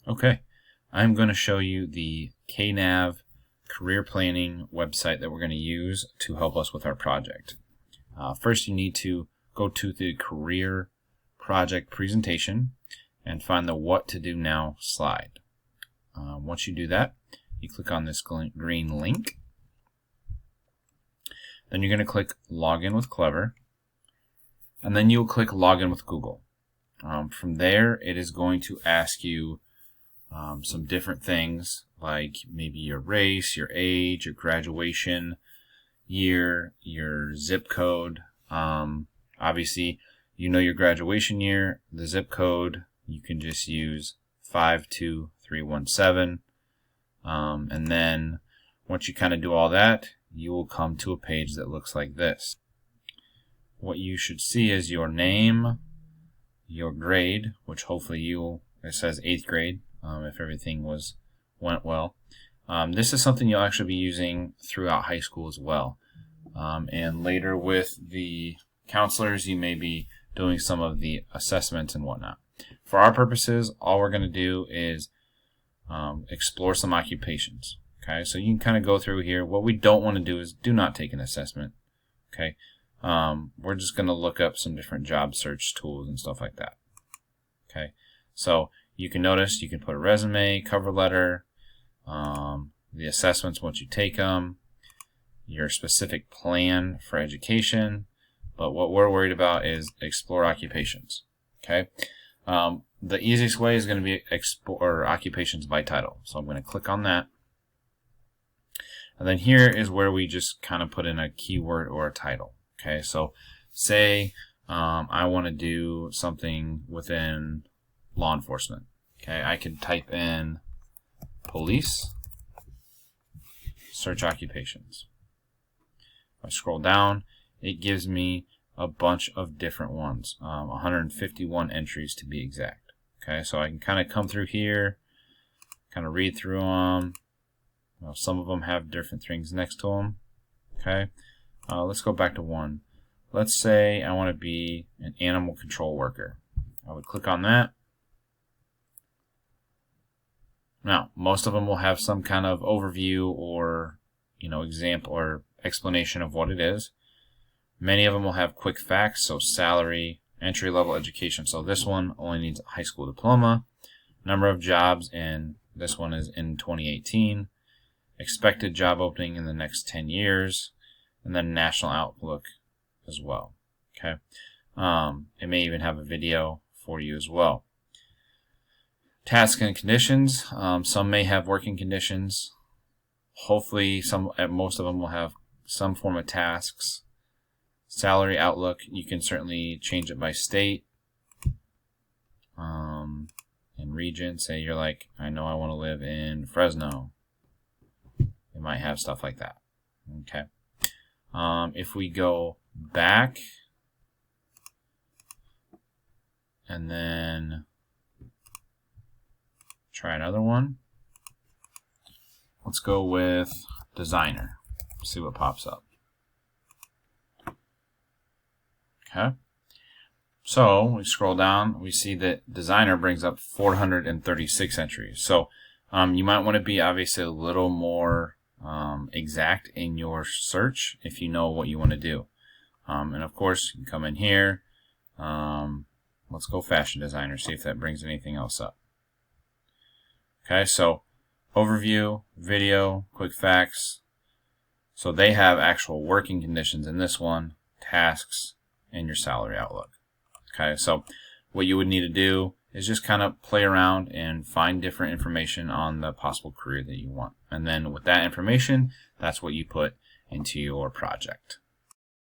Okay, I'm going to show you the K-Nav career planning website that we're going to use to help us with our project. First, you need to go to the career project presentation and find the what to do now slide. Once you do that, you click on this green link. Then you're going to click Login with Clever, and then you'll click Login with Google. From there, it is going to ask you some different things like maybe your race, your age, your graduation year, your zip code. Obviously, you know your graduation year, the zip code, you can just use 52317. And then once you kind of do all that, you will come to a page that looks like this. What you should see is your name, your grade, which hopefully it says 8th grade, if everything went well. This is something you'll actually be using throughout high school as well. And later with the counselors, you may be doing some of the assessments and whatnot. For our purposes, all we're going to do is explore some occupations. Okay, so you can kind of go through here. What we don't want to do is do not take an assessment. Okay, we're just going to look up some different job search tools and stuff like that. Okay, so you can notice you can put a resume, cover letter, the assessments once you take them, your specific plan for education, but what we're worried about is explore occupations. Okay, the easiest way is going to be explore occupations by title. So I'm going to click on that. And then here is where we just kind of put in a keyword or a title. Okay, so say I want to do something within law enforcement. Okay, I could type in police, search occupations. If I scroll down, it gives me a bunch of different ones, 151 entries to be exact. Okay, so I can kind of come through here, kind of read through them. Well, some of them have different things next to them. Okay, let's go back to one. Let's say I want to be an animal control worker. I would click on that. Now, most of them will have some kind of overview or, example or explanation of what it is. Many of them will have quick facts, so salary, entry-level education. So this one only needs a high school diploma. Number of jobs, and this one is in 2018. Expected job opening in the next 10 years, and then national outlook as well. Okay, it may even have a video for you as well. Tasks and conditions. Some may have working conditions. Hopefully, most of them will have some form of tasks. Salary outlook, you can certainly change it by state and region. Say you're like, I know I want to live in Fresno. It might have stuff like that. Okay. If we go back and then try another one. Let's go with designer. See what pops up. Okay. So we scroll down, we see that designer brings up 436 entries. So you might want to be obviously a little more exact in your search if you know what you want to do. And of course, you can come in here. Let's go fashion designer, see if that brings anything else up. Okay, so overview, video, quick facts. So they have actual working conditions in this one, tasks, and your salary outlook. Okay, so what you would need to do is just kind of play around and find different information on the possible career that you want. And then with that information, that's what you put into your project.